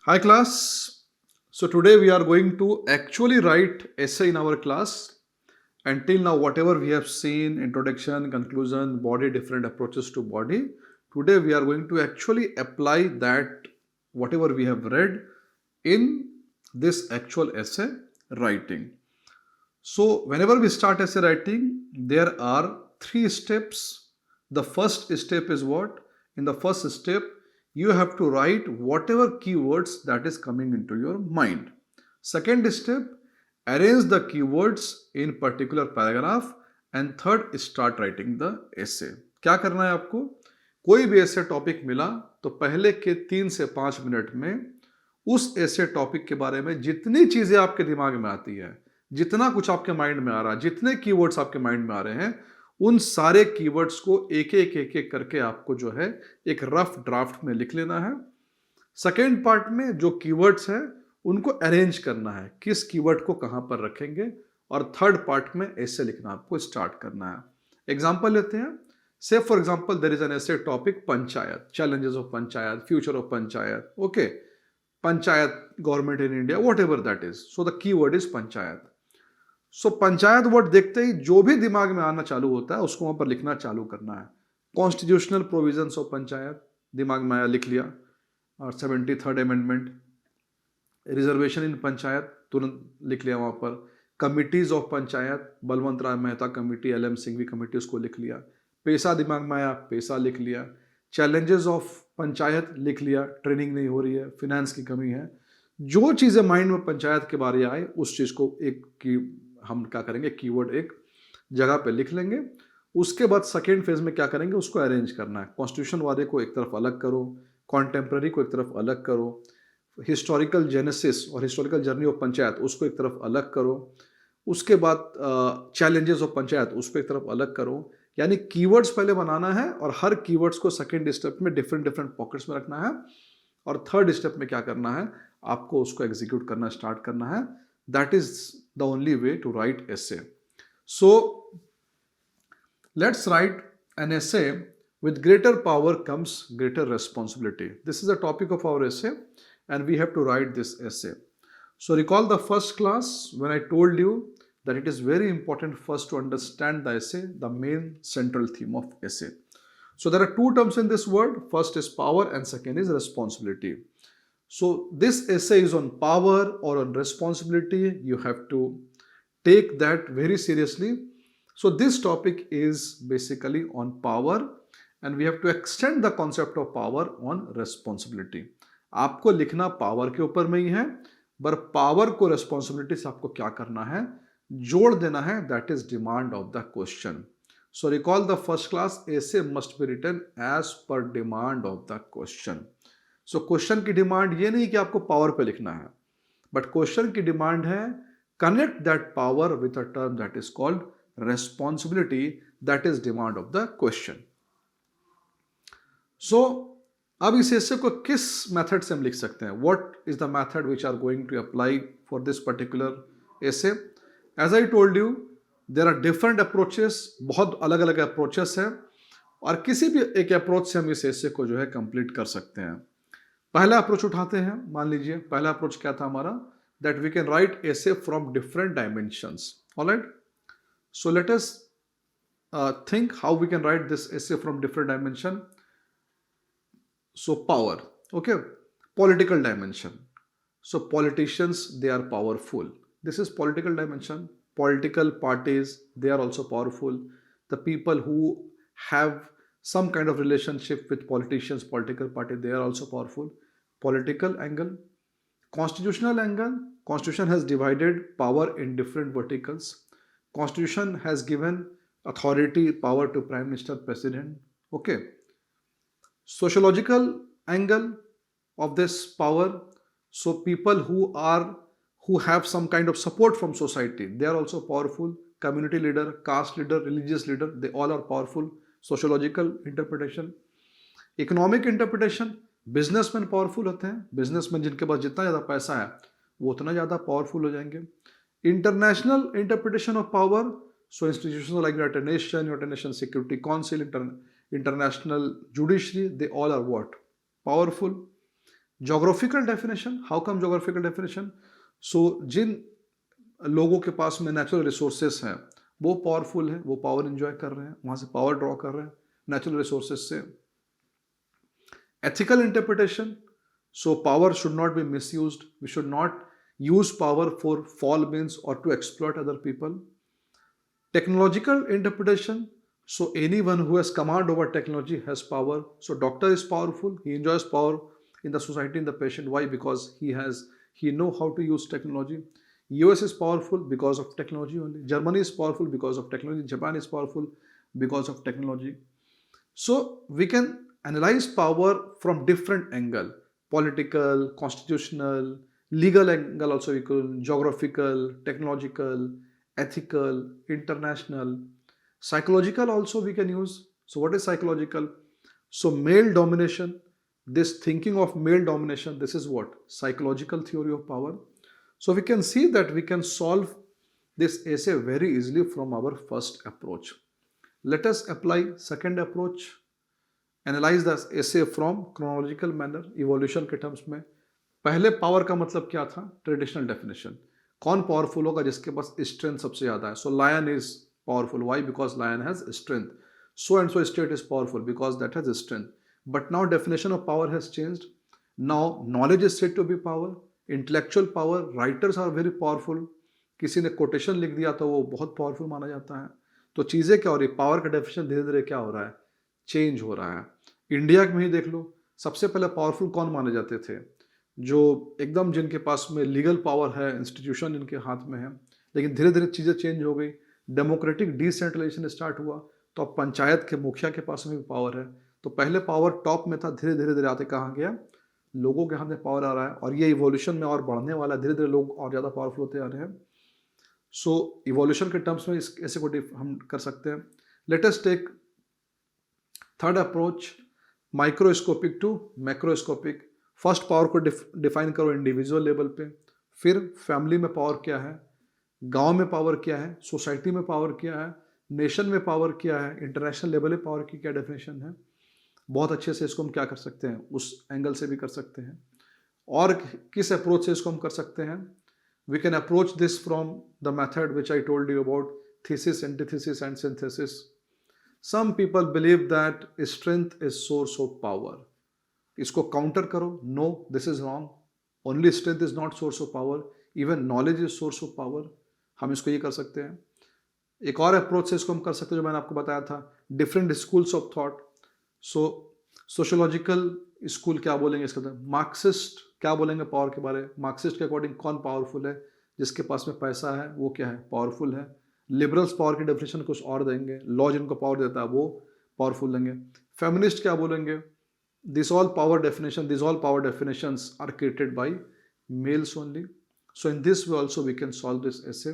Hi class. So today we are going to actually write essay in our class. Until now, whatever we have seen, introduction, conclusion, body, different approaches to body. Today we are going to actually apply that whatever we have read in this actual essay writing. So whenever we start essay writing, there are three steps. The first step is what? In the first step, you have to write whatever keywords that is coming into your mind. Second step, arrange the keywords in particular paragraph. And third, start writing the essay. क्या करना है आपको? कोई भी ऐसे topic मिला तो पहले के 3 से 5 मिनट में उस ऐसे टॉपिक के बारे में जितनी चीजें आपके दिमाग में आती है, जितना कुछ आपके माइंड में आ रहा है, जितने कीवर्ड्स आपके माइंड में आ रहे हैं, उन सारे कीवर्ड्स को एक एक करके आपको जो है एक रफ ड्राफ्ट में लिख लेना है। सेकेंड पार्ट में जो कीवर्ड्स हैं उनको अरेंज करना है, किस कीवर्ड को कहां पर रखेंगे। और थर्ड पार्ट में ऐसे लिखना आपको स्टार्ट करना है। एग्जाम्पल लेते हैं। Say for example there is an essay topic panchayat, challenges of panchayat, future of panchayat, okay, panchayat, government in India, whatever that is. So the key word is panchayat. So panchayat word देखते ही जो भी दिमाग में आना चालू होता है उसको वहां पर लिखना चालू करना है। कॉन्स्टिट्यूशनल प्रोविजंस ऑफ पंचायत, दिमाग में आया, लिख लिया। और 73rd अमेंडमेंट, रिजर्वेशन इन पंचायत, तुरंत लिख लिया वहां पर। Committees of panchayat, Balwant Rai Mehta committee, LM Singhvi committee, उसको लिख लिया। पैसा दिमाग में आया, पैसा लिख लिया। चैलेंजेस ऑफ पंचायत लिख लिया, ट्रेनिंग नहीं हो रही है, फिनेंस की कमी है। जो चीजें माइंड में पंचायत के बारे आए उस चीज को एक की हम क्या करेंगे, कीवर्ड एक जगह पे लिख लेंगे। उसके बाद सेकेंड फेज में क्या करेंगे, उसको अरेंज करना है। कॉन्स्टिट्यूशन वादे को एक तरफ अलग करो, कॉन्टेम्प्ररी को एक तरफ अलग करो, हिस्टोरिकल जेनेसिस और हिस्टोरिकल जर्नी ऑफ पंचायत उसको एक तरफ अलग करो। उसके बाद चैलेंजेस ऑफ पंचायत उसको एक तरफ अलग करो। यानी कीवर्ड्स पहले बनाना है और हर कीवर्ड्स को सेकेंड स्टेप में डिफरेंट डिफरेंट पॉकेट्स में रखना है। और थर्ड स्टेप में क्या करना है, आपको उसको एग्जीक्यूट करना स्टार्ट करना है। That is the only way to write essay. So let's write an essay. With greater power comes greater responsibility. This is the topic of our essay and we have to write this essay. So recall the first class when I told you that it is very important first to understand the essay, the main central theme of essay. So there are two terms in this word. First is power and second is responsibility. So this essay is on power or on responsibility. You have to take that very seriously. So this topic is basically on power and we have to extend the concept of power on responsibility. आपको लिखना power के ऊपर में ही है, पर power को responsibility से आपको क्या करना है, जोड़ देना है। That is demand of the question. So recall the first class, essay must be written as per demand of the question. So question की डिमांड ये नहीं कि आपको पावर पे लिखना है, बट क्वेश्चन की डिमांड है connect that power with a term that is called responsibility. That is demand of the question. So अब इस essay को किस मेथड से हम लिख सकते हैं, what is the method which are going to apply for this particular essay. As I told you there are different approaches, बहुत अलग अलग अप्रोचेस हैं और किसी भी एक अप्रोच से हम इस essay को जो है कंप्लीट कर सकते हैं. पहला अप्रोच उठाते हैं. मान लीजिए पहला अप्रोच क्या था हमारा, that we can write essay from different dimensions. Alright, so let us think how we can write this essay from different dimension. So power, okay, political dimension. So politicians, they are powerful. This is political dimension. Political parties, they are also powerful. The people who have some kind of relationship with politicians, political party, they are also powerful. Political angle. Constitutional angle. Constitution has divided power in different verticals. Constitution has given authority, power to Prime Minister, President. Okay. Sociological angle of this power. So people who have some kind of support from society, they are also powerful. Community leader, caste leader, religious leader, they all are powerful. Sociological interpretation. Economic interpretation. Businessman powerful होते हैं. Businessman जिनके पास जितना ज़्यादा पैसा है वो उतना ज़्यादा पावरफुल हो जाएंगे. International interpretation of power. So institutions like United nation security council, international judiciary, they all are what? Powerful. Geographical definition, how come geographical definition? So जिन लोगों के पास में नेचुरल रिसोर्सेस हैं वो पावरफुल है, वो पावर एंजॉय कर रहे हैं, वहां से पावर ड्रॉ कर रहे हैं नेचुरल रिसोर्सेस से. Ethical interpretation, so power should not be misused, we should not use power for fall means or to exploit other people. Technological interpretation, so anyone who has command over technology has power. So doctor is powerful, he enjoys power in the society, in the patient. Why? Because he know how to use technology. US is powerful because of technology only. Germany is powerful because of technology. Japan is powerful because of technology. So we can analyze power from different angle: political, constitutional, legal angle also we could, geographical, technological, ethical, international, psychological also we can use. So what is psychological? So male domination, this thinking of male domination, this is what? Psychological theory of power. So we can see that we can solve this essay very easily from our first approach. Let us apply second approach. Analyse the essay from chronological manner, evolution के terms में. पहले power का मतलब क्या था? Traditional definition. कौन powerful होगा? जिसके पास स्ट्रेंथ सबसे ज्यादा है. So lion is powerful. Why? Because lion has strength. So and so state is powerful because that has strength. But now definition of power has changed. Now knowledge is said to be power. Intellectual power, writers are very powerful. किसी ने quotation लिख दिया तो वो बहुत powerful माना जाता है. तो चीजें क्या हो रही है? पावर का डेफिनेशन धीरे धीरे क्या हो रहा है? चेंज हो रहा है. इंडिया में ही देख लो, सबसे पहले पावरफुल कौन माने जाते थे? जो एकदम जिनके पास में लीगल पावर है, इंस्टीट्यूशन इनके हाथ में है. लेकिन धीरे धीरे चीज़ें चेंज हो गई, डेमोक्रेटिक डिसेंट्रलाइजेशन स्टार्ट हुआ, तो अब पंचायत के मुखिया के पास में भी पावर है. तो पहले पावर टॉप में था, धीरे धीरे धीरे आते कहाँ गया? लोगों के हाथ में पावर आ रहा है. और ये इवोल्यूशन में और बढ़ने वाला है, धीरे धीरे लोग और ज़्यादा पावरफुल होते आ रहे हैं. सो इवोल्यूशन के टर्म्स में इस ऐसे को हम कर सकते हैं. Let us take third approach, microscopic to macroscopic. First power को डिफाइन करो इंडिविजुअल लेवल पे, फिर फैमिली में पावर क्या है, गांव में पावर क्या है, सोसाइटी में पावर क्या है, नेशन में पावर क्या है, इंटरनेशनल लेवल पे पावर की क्या डेफिनेशन है. बहुत अच्छे से इसको हम क्या कर सकते हैं? उस एंगल से भी कर सकते हैं. और किस अप्रोच से इसको हम कर सकते हैं? We can approach this from the method which I told you about, thesis, antithesis and synthesis. Some people believe that strength is source of power. इसको काउंटर करो. No, this is wrong. Only strength is not source of power. Even knowledge is source of power. हम इसको ये कर सकते हैं. एक और अप्रोच से इसको हम कर सकते हैं जो मैंने आपको बताया था, different schools of thought. So sociological school क्या बोलेंगे इसके अंदर? मार्क्सिस्ट क्या बोलेंगे पावर के बारे में? मार्क्सिस्ट के अकॉर्डिंग कौन पावरफुल है? जिसके पास में पैसा है वो क्या है? पावरफुल है. लिबरल्स पावर की डेफिनेशन कुछ और देंगे, लॉ जिनको पावर देता है वो पावरफुल देंगे. फेमिनिस्ट क्या बोलेंगे? This all power definitions are created by males only. So in this way also we can solve this essay.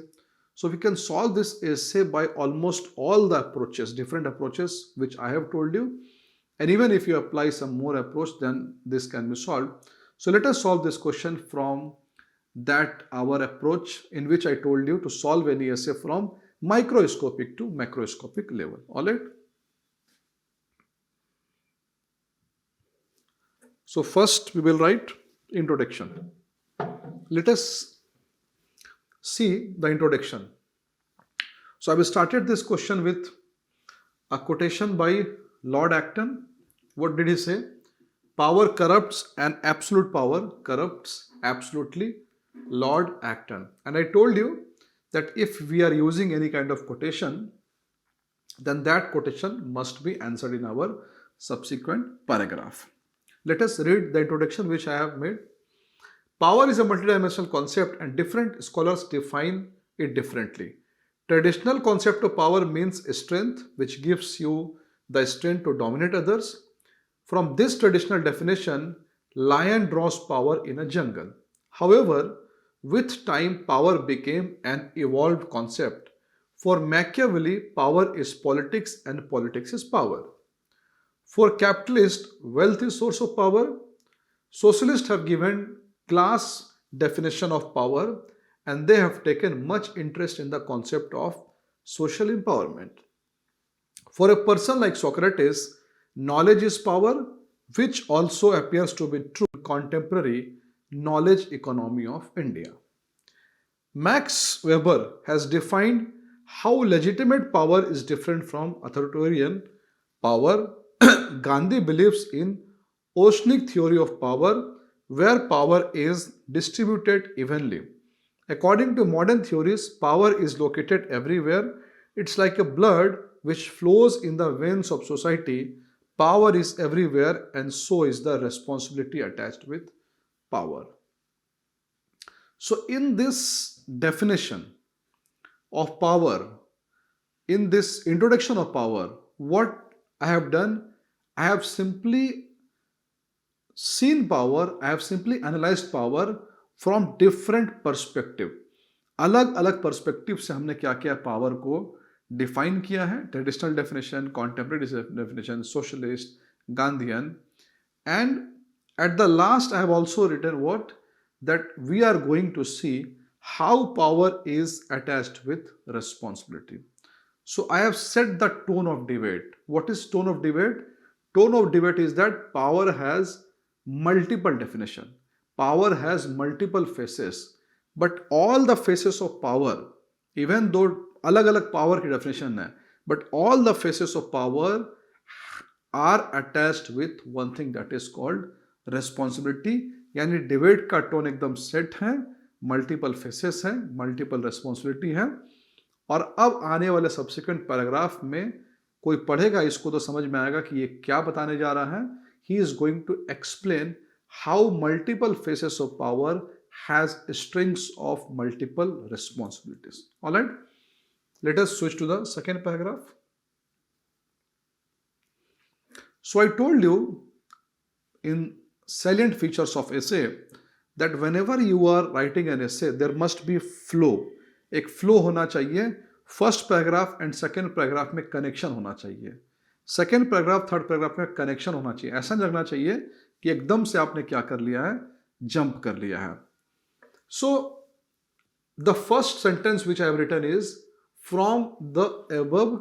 So we can solve this essay by almost all the approaches, different approaches which I have told you. And even if you apply some more approach, then this can be solved. So let us solve this question from that our approach in which I told you to solve any essay from microscopic to macroscopic level. All right. So first we will write introduction. Let us see the introduction. So I have started this question with a quotation by Lord Acton. What did he say? Power corrupts and absolute power corrupts absolutely. Lord Acton. And I told you that if we are using any kind of quotation, then that quotation must be answered in our subsequent paragraph. Let us read the introduction which I have made. Power is a multidimensional concept and different scholars define it differently. Traditional concept of power means strength, which gives you the strength to dominate others. From this traditional definition, lion draws power in a jungle. However, with time, power became an evolved concept. For Machiavelli, power is politics and politics is power. For capitalists, wealth is source of power. Socialists have given class definition of power and they have taken much interest in the concept of social empowerment. For a person like Socrates, knowledge is power, which also appears to be true contemporary knowledge economy of India. Max Weber has defined how legitimate power is different from authoritarian power. Gandhi believes in oceanic theory of power, where power is distributed evenly. According to modern theories, power is located everywhere. It's like a blood which flows in the veins of society. Power is everywhere, and so is the responsibility attached with power. So, in this definition of power, in this introduction of power, what I have done, I have simply seen power, I have simply analyzed power from different perspective. अलग अलग perspective से हमने क्या किया, power को define किया है. Traditional definition, contemporary definition, socialist, Gandhian, and at the last I have also written what, that we are going to see how power is attached with responsibility. So I have set the tone of debate. What is tone of debate? Tone of debate is that power has multiple definition. Power has multiple faces, but all the faces of power, even though अलग अलग power की definition है, but all the faces of power are attached with one thing that is called responsibility. यानी debate का tone एकदम set है, multiple faces है, multiple responsibility है. और अब आने वाले सब्सिक्वेंट पैराग्राफ में कोई पढ़ेगा इसको तो समझ में आएगा कि ये क्या बताने जा रहा है. He is going to explain how multiple faces of power has strings of multiple responsibilities. Alright, let us switch to the second paragraph. So I told you in salient features of essay that whenever you are writing an essay, there must be flow. एक flow होना चाहिए. First paragraph and second paragraph में connection होना चाहिए. Second paragraph third paragraph में connection होना चाहिए. ऐसा नहीं लगना चाहिए कि एकदम से आपने क्या कर लिया है, जंप कर लिया है. So the first sentence which I have written is from the above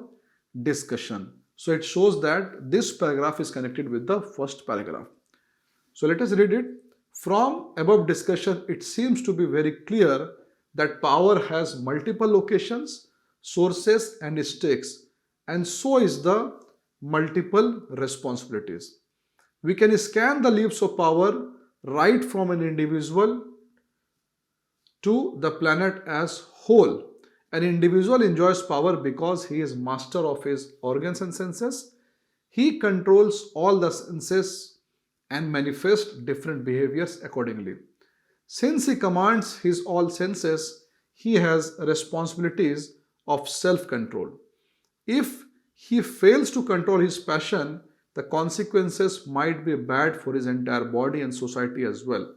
discussion. So it shows that this paragraph is connected with the first paragraph. So let us read it. From above discussion, it seems to be very clear that power has multiple locations, sources and stakes, and so is the multiple responsibilities. We can scan the leaves of power right from an individual to the planet as whole. An individual enjoys power because he is master of his organs and senses. He controls all the senses and manifests different behaviors accordingly. Since he commands his all senses, he has responsibilities of self-control. If he fails to control his passion, the consequences might be bad for his entire body and society as well.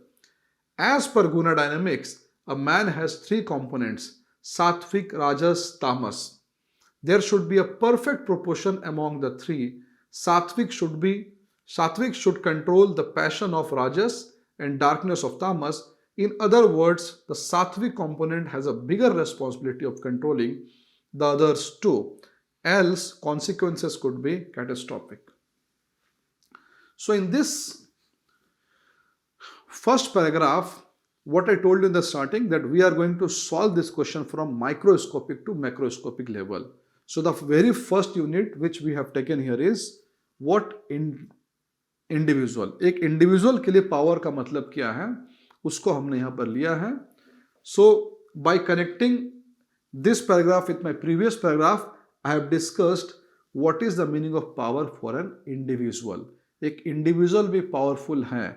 As per Guna dynamics, a man has three components: Sattvic, Rajas, Tamas. There should be a perfect proportion among the three. Sattvic should control the passion of Rajas and darkness of Tamas. In other words, the Sattvic component has a bigger responsibility of controlling the others too. Else, consequences could be catastrophic. So in this first paragraph, what I told you in the starting, that we are going to solve this question from microscopic to macroscopic level. So the very first unit which we have taken here is what individual. एक individual के लिए power का मतलब क्या है, उसको हमने यहाँ पर लिया है. So by connecting this paragraph with my previous paragraph, I have discussed what is the meaning of power for an individual. एक individual भी powerful है.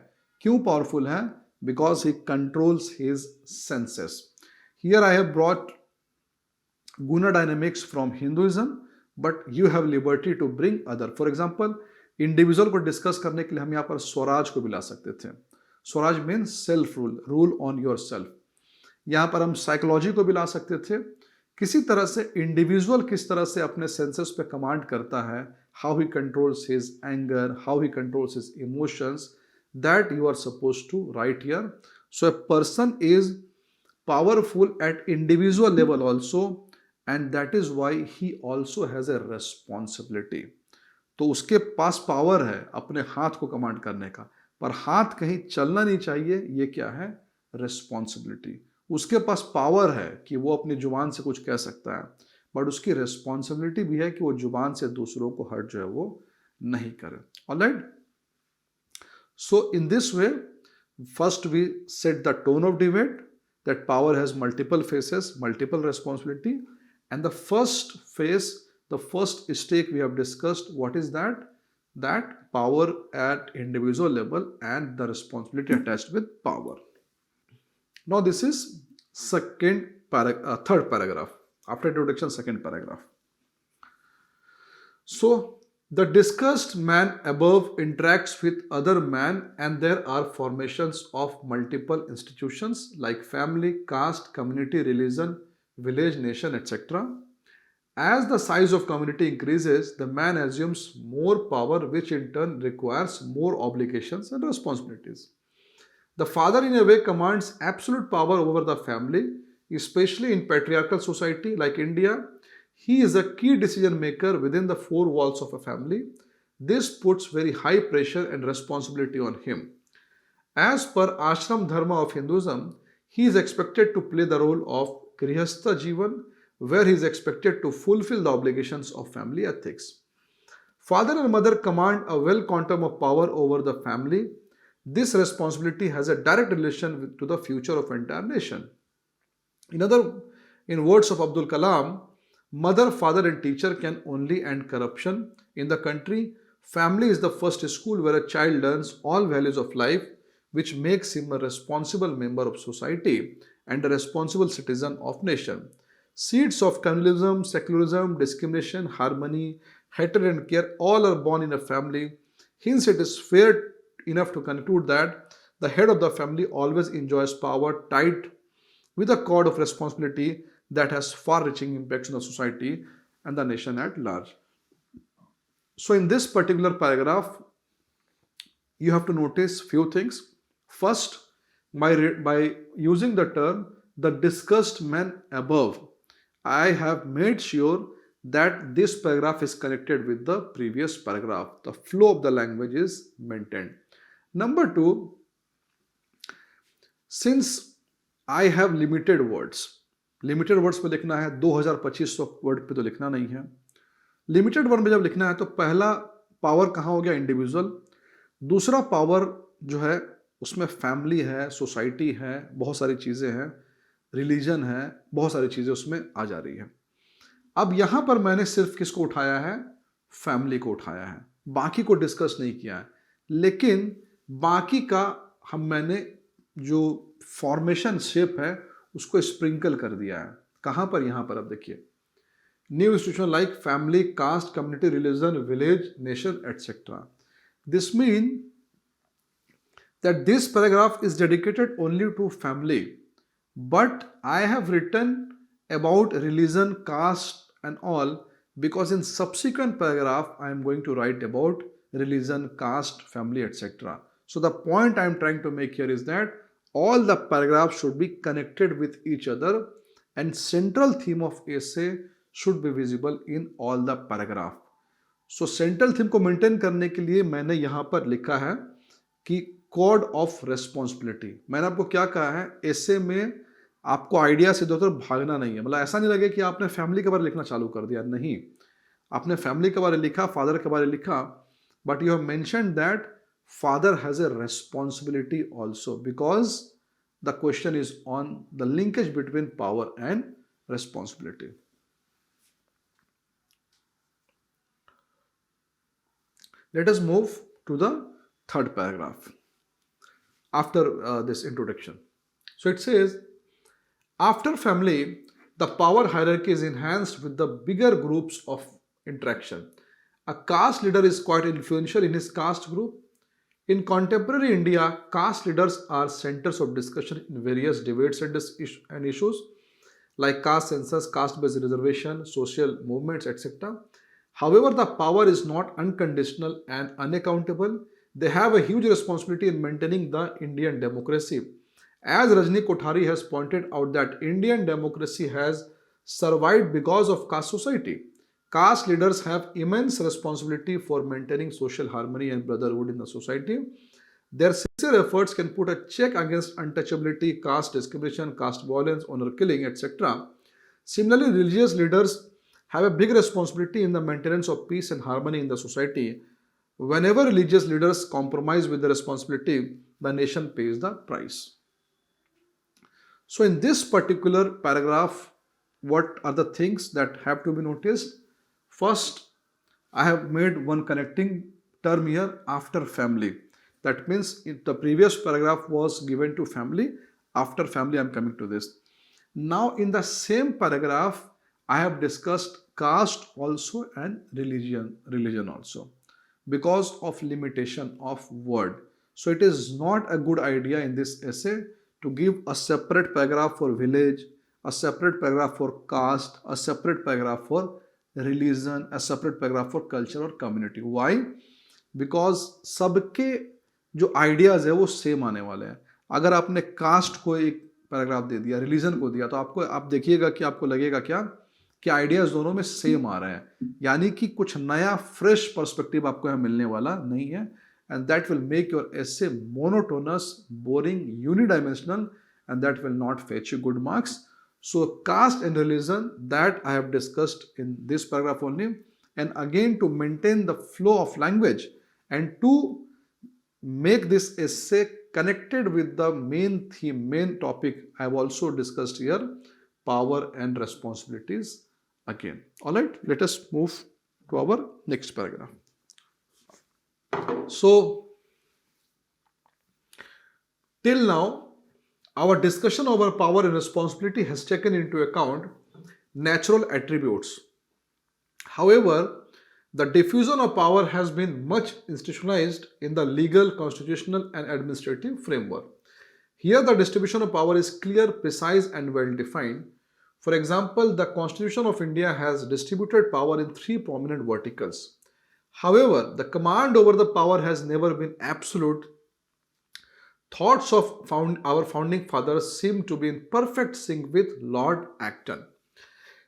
क्यों powerful है? Because he controls his senses. Here I have brought Guna dynamics from Hinduism, but you have liberty to bring other. For example, individual को discuss करने के लिए हम यहाँ पर स्वराज को भी ला सकते थे. Swaraj means self rule, rule on yourself. यहाँ पर हम psychology को भी ला सकते थे. किसी तरह से individual किस तरह से अपने senses पे command करता है, how he controls his anger, how he controls his emotions, that you are supposed to write here. So a person is powerful at individual level also, and that is why he also has a responsibility. तो उसके पास power है अपने हाथ को command करने का, पर हाथ कहीं चलना नहीं चाहिए, ये क्या है? रिस्पॉन्सिबिलिटी। उसके पास पावर है कि वो अपनी जुबान से कुछ कह सकता है, बट उसकी रिस्पॉन्सिबिलिटी भी है कि वो जुबान से दूसरों को हर्ट जो है वो नहीं करे। Alright, so in this way, first we set the tone of debate that power has multiple faces, multiple responsibility, and the first phase, the first stake we have discussed, what is that? That power at individual level and the responsibility attached with power. Now this is third paragraph. After introduction, second paragraph. So the discussed man above interacts with other man, and there are formations of multiple institutions like family, caste, community, religion, village, nation, etc. As the size of community increases, the man assumes more power, which in turn requires more obligations and responsibilities. The father, in a way, commands absolute power over the family, especially in patriarchal society like India. He is a key decision maker within the four walls of a family. This puts very high pressure and responsibility on him. As per Ashram Dharma of Hinduism, he is expected to play the role of Grihastha Jivan, where he is expected to fulfill the obligations of family ethics. Father and mother command a well quantum of power over the family. This responsibility has a direct relation to the future of entire nation. In other, in words of Abdul Kalam, mother, father, and teacher can only end corruption in the country. Family is the first school where a child learns all values of life, which makes him a responsible member of society and a responsible citizen of nation. Seeds of communalism, secularism, discrimination, harmony, hatred, and care all are born in a family. Hence, it is fair enough to conclude that the head of the family always enjoys power tied with a cord of responsibility that has far-reaching impacts on the society and the nation at large. So in this particular paragraph, you have to notice few things. First, by using the term the discussed man above, I have made sure that this paragraph is connected with the previous paragraph. The flow of the language is maintained. Number two, since I have limited words पे लिखना है 2200 word पे तो लिखना नहीं है. Limited word में जब लिखना है तो पहला पावर कहाँ हो गया? इंडिविजुअल. दूसरा पावर जो है उसमें फैमिली है, सोसाइटी है, बहुत सारी चीज़ें हैं, रिलीजन है, बहुत सारी चीज़ें उसमें आ जा रही है. अब यहाँ पर मैंने सिर्फ किसको उठाया है? फैमिली को उठाया है, बाकी को डिस्कस नहीं किया है. लेकिन बाकी का मैंने जो फॉर्मेशन शेप है उसको स्प्रिंकल कर दिया है. कहाँ पर? यहाँ पर. अब देखिए, new institution like family, caste, community, religion, village, nation, etcetera. This mean that this paragraph is dedicated only to family, but I have written about religion, caste and all because in subsequent paragraph I am going to write about religion, caste, family, etc. So the point I am trying to make here is that all the paragraphs should be connected with each other and central theme of essay should be visible in all the paragraph. So central theme को maintain करने के लिए मैंने यहाँ पर लिखा है कि कोड ऑफ रेस्पॉन्सिबिलिटी. मैंने आपको क्या कहा है? ऐसे में आपको आइडिया से इधर भागना नहीं है. मतलब ऐसा नहीं लगे कि आपने फैमिली के बारे में लिखना चालू कर दिया. नहीं, आपने फैमिली के बारे में लिखा, फादर के बारे में लिखा, but you have mentioned that father has a responsibility also because the question is on the linkage between power and responsibility. Let us move to the third paragraph after this introduction. So it says, after family, the power hierarchy is enhanced with the bigger groups of interaction. A caste leader is quite influential in his caste group. In contemporary India, caste leaders are centers of discussion in various debates and issues like caste census, caste-based reservation, social movements, etc. However, the power is not unconditional and unaccountable. They have a huge responsibility in maintaining the Indian democracy. As Rajni Kothari has pointed out that Indian democracy has survived because of caste society. Caste leaders have immense responsibility for maintaining social harmony and brotherhood in the society. Their sincere efforts can put a check against untouchability, caste discrimination, caste violence, honor killing, etc. Similarly, religious leaders have a big responsibility in the maintenance of peace and harmony in the society. Whenever religious leaders compromise with the responsibility, the nation pays the price. So, in this particular paragraph, what are the things that have to be noticed? First, I have made one connecting term here after family. That means in the previous paragraph was given to family. After family, I am coming to this. Now, in the same paragraph, I have discussed caste also and religion also because of limitation of word. So it is not a good idea in this essay to give a separate paragraph for village, a separate paragraph for caste, a separate paragraph for religion, a separate paragraph for culture or community. Why? Because सबके जो ideas है वो same आने वाले हैं. अगर आपने cast को एक पैराग्राफ दे दिया, रिलीजन को दिया, तो आपको आप देखिएगा कि आपको लगेगा क्या कि आइडियाज दोनों में सेम आ रहे हैं, यानी कि कुछ नया फ्रेश पर्सपेक्टिव आपको यहाँ मिलने वाला नहीं है. And that will make your essay monotonous, boring, unidimensional, and that will not fetch you good marks. So caste and religion, that I have discussed in this paragraph only. And again, to maintain the flow of language and to make this essay connected with the main theme, main topic, I have also discussed here power and responsibilities again. All right, let us move to our next paragraph. So till now, our discussion over power and responsibility has taken into account natural attributes. However, the diffusion of power has been much institutionalized in the legal, constitutional, and administrative framework. Here, the distribution of power is clear, precise, and well defined. For example, the Constitution of India has distributed power in three prominent verticals. However, the command over the power has never been absolute. Thoughts of our founding fathers seem to be in perfect sync with Lord Acton.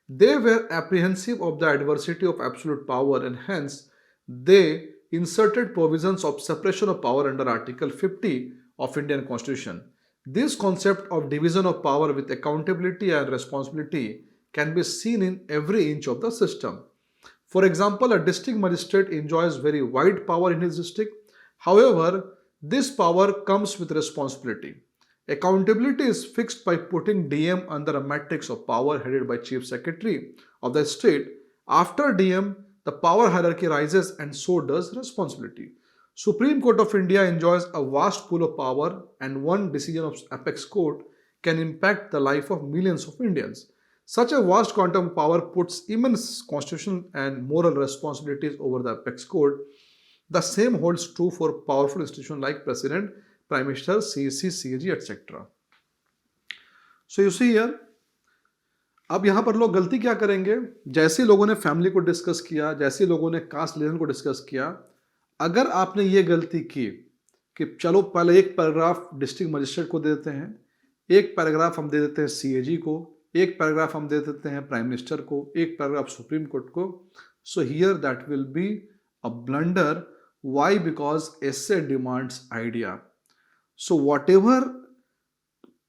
They were apprehensive of the adversity of absolute power, and hence they inserted provisions of separation of power under Article 50 of Indian Constitution. This concept of division of power with accountability and responsibility can be seen in every inch of the system. For example, a district magistrate enjoys very wide power in his district. However, this power comes with responsibility. Accountability is fixed by putting DM under a matrix of power headed by Chief Secretary of the state. After DM, the power hierarchy rises, and so does responsibility. Supreme Court of India enjoys a vast pool of power, and one decision of apex court can impact the life of millions of Indians. Such a vast quantum of power puts immense constitutional and moral responsibilities over the apex court. The same holds true for powerful institutions like President, Prime Minister, CEC, CAG, etc. So you see here, अब यहाँ पर लोग गलती क्या करेंगे, जैसे लोगों ने फैमिली को डिस्कस किया, जैसे लोगों ने कास्ट रिलीजन को डिस्कस किया, अगर आपने ये गलती की कि चलो पहले एक पैराग्राफ डिस्ट्रिक्ट मजिस्ट्रेट को दे देते हैं, एक पैराग्राफ हम दे देते हैं CAG को, एक पैराग्राफ हम दे देते हैं प्राइम मिनिस्टर को, एक पैराग्राफ सुप्रीम कोर्ट को, so here that will be a blunder. Why? Because essay demands idea. So whatever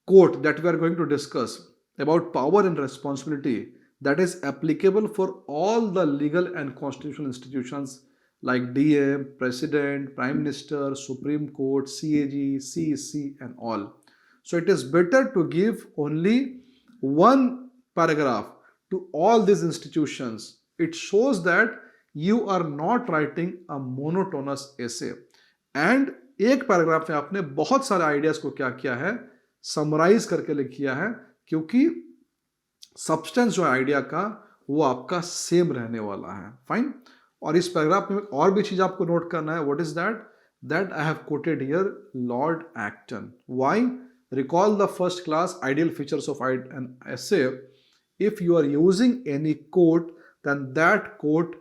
quote that we are going to discuss about power and responsibility, that is applicable for all the legal and constitutional institutions like DM, President, Prime Minister, Supreme Court, CAG, CEC, and all. So it is better to give only one paragraph to all these institutions. It shows that you are not writing a monotonous essay. And एक paragraph में आपने बहुत सारे ideas को क्या किया है, summarise करके लिख किया है, क्योंकि सब्सटेंस जो आइडिया का वो आपका सेम रहने वाला है. फाइन. और इस पैराग्राफ में और भी चीज आपको नोट करना है. What is that I have quoted here Lord Acton. Why? Recall the first class ideal features of an essay. If you are using any quote, then that quote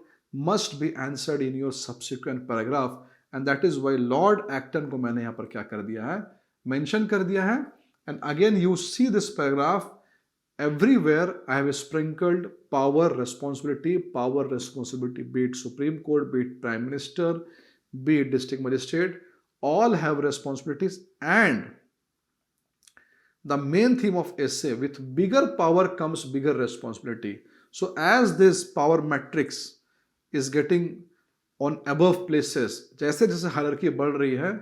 must be answered in your subsequent paragraph, and that is why Lord Acton को मैंने यहाँ पर क्या कर दिया है, mention कर दिया है. And again you see this paragraph everywhere I have sprinkled power, responsibility, be it Supreme Court, be it Prime Minister, be it District Magistrate. all have responsibilities, and the main theme of essay, with bigger power comes bigger responsibility. So as this power matrix is getting on above places, जैसे जैसे hierarchy बढ़ रही है,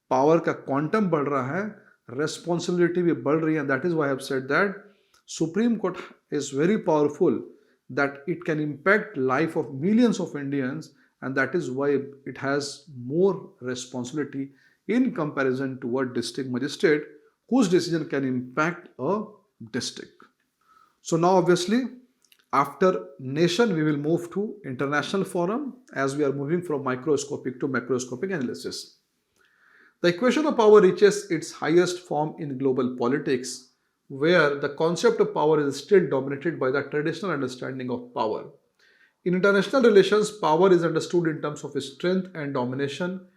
power का quantum बढ़ रहा है, responsibility भी बढ़ रही है, and that is why I have said that Supreme Court is very powerful, that it can impact life of millions of Indians, and that is why it has more responsibility in comparison to a district magistrate whose decision can impact a district. So now obviously after nation we will move to international forum, as we are moving from microscopic to macroscopic analysis. The equation of power reaches its highest form in global politics, where the concept of power is still dominated by the traditional understanding of power. In international relations, power is understood in terms of strength and domination.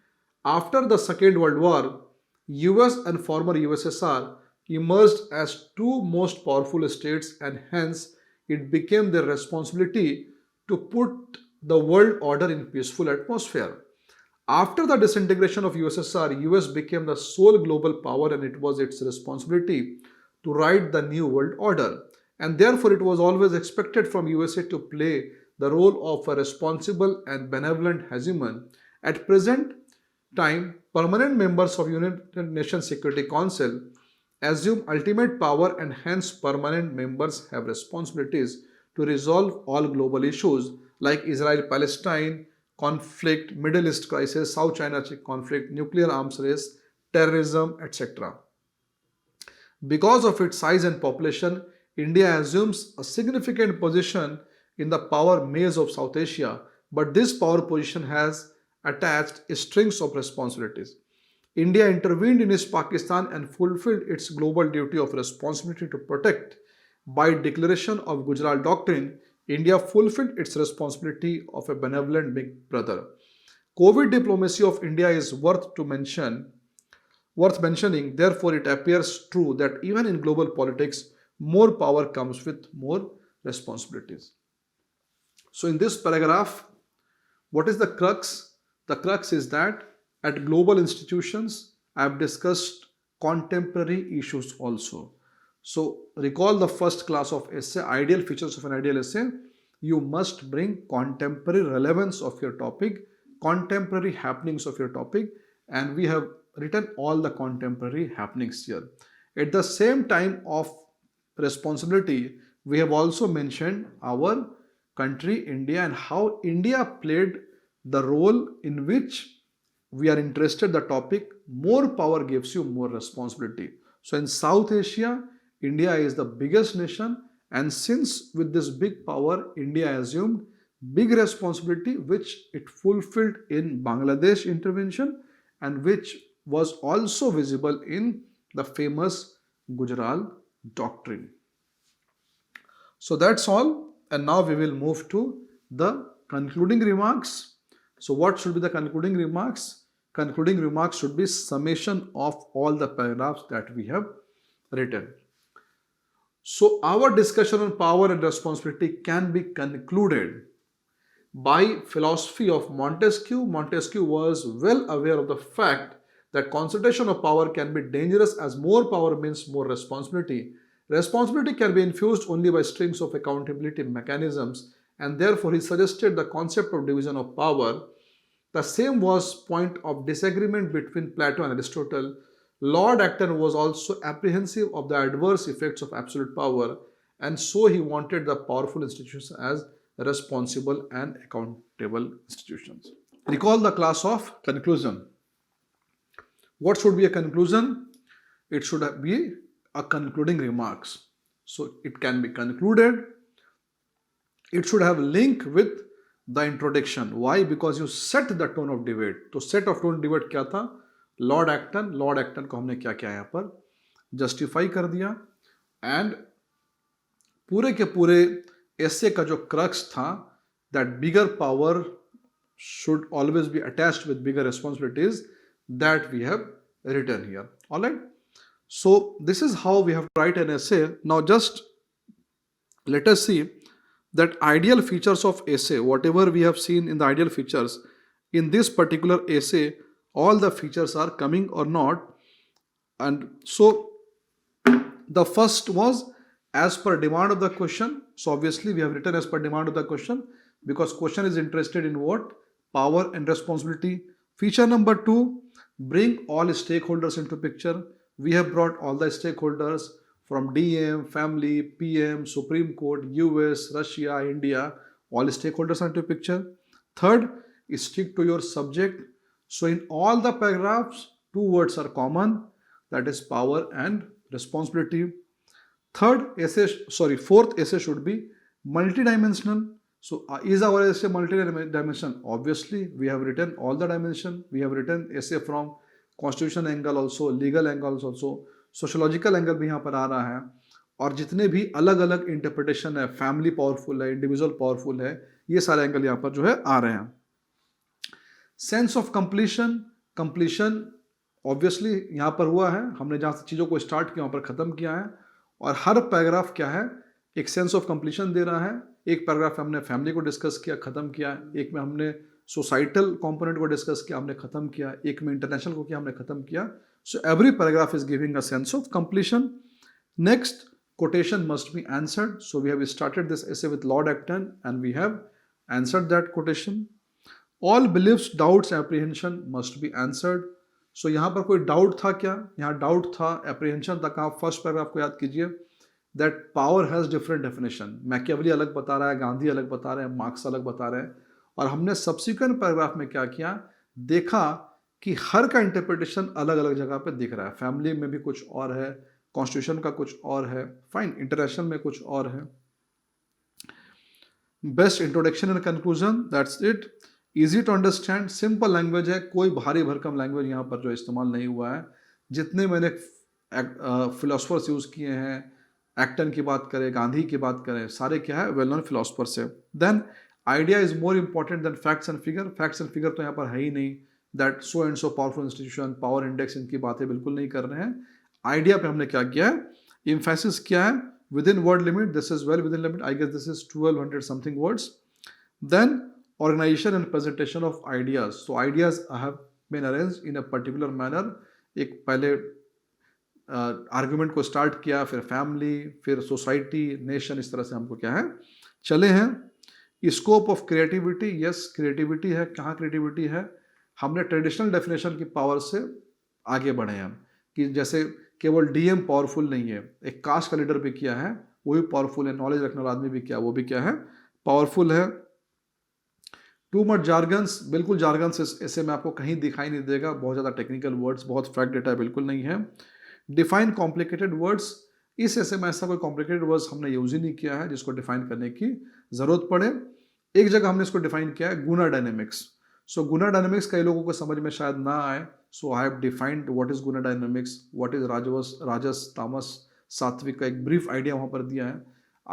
After the Second World War, US and former USSR emerged as two most powerful states, and hence it became their responsibility to put the world order in peaceful atmosphere. After the disintegration of USSR, US became the sole global power, and it was its responsibility to write the new world order. And therefore, it was always expected from USA to play the role of a responsible and benevolent hegemon. At present time, permanent members of United Nations Security Council assume ultimate power, and hence permanent members have responsibilities to resolve all global issues like Israel-Palestine conflict, Middle East crisis, South China conflict, nuclear arms race, terrorism, etc. Because of its size and population, India assumes a significant position in the power maze of South Asia, but this power position has attached strings of responsibilities. India intervened in East Pakistan and fulfilled its global duty of responsibility to protect. By declaration of Gujarat Doctrine, India fulfilled its responsibility of a benevolent big brother. COVID diplomacy of India is worth mentioning. Therefore, it appears true that even in global politics, more power comes with more responsibilities. So in this paragraph, what is the crux? The crux is that at global institutions, I have discussed contemporary issues also. So recall the first class of essay, ideal features of an ideal essay. You must bring contemporary relevance of your topic, contemporary happenings of your topic, and we have written all the contemporary happenings here. At the same time of responsibility, we have also mentioned our country, India, and how India played the role in which we are interested the topic. More power gives you more responsibility. So in South Asia, India is the biggest nation, and since with this big power, India assumed big responsibility, which it fulfilled in Bangladesh intervention, and which was also visible in the famous Gujarat Doctrine. So that's all, and now we will move to the concluding remarks. So what should be the concluding remarks? Concluding remarks should be summation of all the paragraphs that we have written. So our discussion on power and responsibility can be concluded by philosophy of Montesquieu. Montesquieu was well aware of the fact that concentration of power can be dangerous, as more power means more responsibility. Responsibility can be infused only by strings of accountability mechanisms, and therefore he suggested the concept of division of power. The same was point of disagreement between Plato and Aristotle. Lord Acton was also apprehensive of the adverse effects of absolute power, and so he wanted the powerful institutions as responsible and accountable institutions. Recall the class of conclusion. What should be a conclusion? It should be a concluding remarks. So it can be concluded. It should have link with the introduction. Why? Because you set the tone of debate. तो set of tone debate क्या था? Lord Acton को हमने क्या किया यहाँ पर justify कर दिया, एंड पूरे के पूरे ऐसे का जो क्रक्स था, that bigger power should always be attached with bigger responsibilities, that we have written here. All right. So this is how we have to write an essay. Now just let us see that ideal features of essay, whatever we have seen in the ideal features, in this particular essay, all the features are coming or not. And so the first was as per demand of the question. So obviously we have written as per demand of the question because question is interested in what? Power and responsibility. Feature number 2, bring all stakeholders into picture. We have brought all the stakeholders from DM, family, PM, Supreme Court, US, Russia, India, all stakeholders into picture. Third, stick to your subject. So in all the paragraphs, two words are common, that is power and responsibility. Fourth essay should be multidimensional. So is our essay multidimensional? Obviously, we have written all the dimension. We have written essay from constitution angle also, legal angles also, sociological angle भी यहाँ पर आ रहा है, और जितने भी अलग अलग इंटरप्रिटेशन है, फैमिली पावरफुल है, इंडिविजुअल पावरफुल है, ये सारे एंगल यहाँ पर जो है आ रहे हैं. सेंस ऑफ कंप्लीशन ऑब्वियसली यहाँ पर हुआ है, हमने जहाँ से चीज़ों को स्टार्ट किया वहाँ पर ख़त्म किया है, और हर पैराग्राफ क्या है, एक सेंस ऑफ कंप्लीशन दे रहा है. एक पैराग्राफ में हमने फैमिली को डिस्कस किया, ख़त्म किया. एक में हमने सोसाइटल कंपोनेंट को डिस्कस किया, हमने ख़त्म किया. एक में इंटरनेशनल को किया, हमने ख़त्म किया. So every paragraph is giving a sense of completion. Next, quotation must be answered. So we have started this essay with Lord Acton and we have answered that quotation. All beliefs, doubts, apprehension must be answered. So यहाँ पर कोई doubt था क्या? यहाँ doubt था, apprehension था. कहाँ? First paragraph को याद कीजिए. That power has different definition. Machiavelli अलग बता रहा है, गांधी अलग बता रहे हैं, मार्क्स अलग बता रहे हैं. और हमने सब्सिक्वेंट पैराग्राफ में क्या किया, देखा कि हर का इंटरप्रिटेशन अलग अलग जगह पे दिख रहा है. फैमिली में भी कुछ और है, कॉन्स्टिट्यूशन का कुछ और है, फाइन, इंटरनेशनल में कुछ और है. Best introduction and conclusion, that's it. Easy to understand, simple language है, कोई भारी भरकम लैंग्वेज यहाँ पर जो इस्तेमाल नहीं हुआ है. जितने मैंने फिलोसफर्स यूज़ किए हैं, एक्टन की बात करें, गांधी की बात करें, सारे क्या है, वेल नोन फिलोसफर्स है. Then idea is more important than facts and figure. Facts and figure तो यहाँ पर है ही नहीं. That so and so powerful institution, power index, इनकी बातें बिल्कुल नहीं कर रहे हैं. आइडिया पे हमने क्या किया है, इम्फेसिस किया है. Within word limit, this is well within limit. I guess this is 1200 something words. Then organization and presentation of ideas. So ideas have been arranged in a particular manner. एक पहले argument को start किया, फिर family, फिर society, nation, इस तरह से हमको क्या है चले हैं. Scope of creativity, yes creativity है. कहाँ क्रिएटिविटी है, हमने ट्रेडिशनल डेफिनेशन की पावर से आगे बढ़े हैं कि जैसे केवल डीएम पावरफुल नहीं है, एक कास्ट का लीडर भी किया है, वो भी पावरफुल है. नॉलेज रखने वाला आदमी भी क्या, वो भी क्या है, पावरफुल है. टू मच जार्गन्स, बिल्कुल जार्गन्स ऐसे में आपको कहीं दिखाई नहीं देगा. बहुत ज़्यादा टेक्निकल वर्ड्स, बहुत फैक्ट डेटा बिल्कुल नहीं है. डिफाइन कॉम्प्लिकेटेड वर्ड्स, इस ऐसे में ऐसा कोई कॉम्प्लिकेटेड वर्ड्स हमने यूज ही नहीं किया है जिसको डिफाइन करने की ज़रूरत पड़े. एक जगह हमने इसको डिफाइन किया है, गुना डायनेमिक्स. सो गुना डायनेमिक्स कई लोगों को समझ में शायद ना आए. So I have defined what is guna dynamics, what is rajas, tamas, सात्विक का एक ब्रीफ आइडिया वहाँ पर दिया है.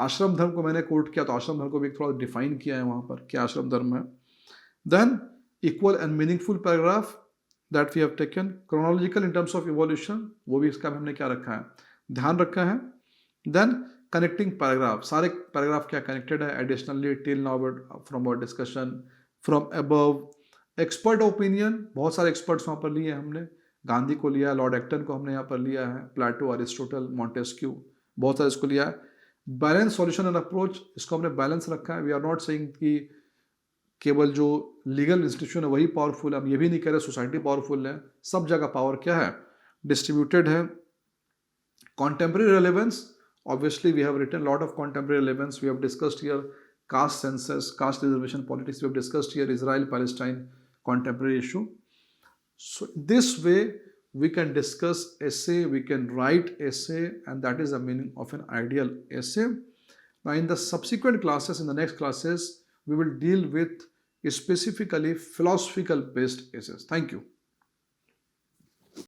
आश्रम धर्म को मैंने कोट किया, तो आश्रम धर्म को भी थोड़ा डिफाइन किया है वहाँ पर, क्या आश्रम धर्म है. Then equal and meaningful paragraph that we have taken. Chronological in terms of evolution, वो भी इसका हमने क्या रखा है, ध्यान रखा है. Then connecting paragraph, सारे पैराग्राफ क्या कनेक्टेड है. Additionally, till now from our discussion, from above, expert opinion, बहुत सारे experts वहाँ पर लिए हमने. गांधी को लिया, लॉर्ड एक्टन को हमने यहाँ पर लिया है, प्लेटो, अरिस्टोटल, मॉन्टेस्क्यू, बहुत सारे इसको लिया है. बैलेंस सॉल्यूशन एंड अप्रोच, इसको हमने बैलेंस रखा है. वी आर नॉट सेइंग कि केवल जो लीगल इंस्टीट्यूशन है वही पावरफुल है, हम ये भी नहीं कह रहे सोसाइटी पावरफुल है. सब जगह पावर क्या है, डिस्ट्रीब्यूटेड है. Contemporary relevance, obviously we have written lot of contemporary relevance. We have discussed here caste census, caste reservation politics. We have discussed here Israel Palestine contemporary issue. So this way we can discuss essay, we can write essay, and that is the meaning of an ideal essay. Now in the subsequent classes, in the next classes, we will deal with specifically philosophical based essays. Thank you.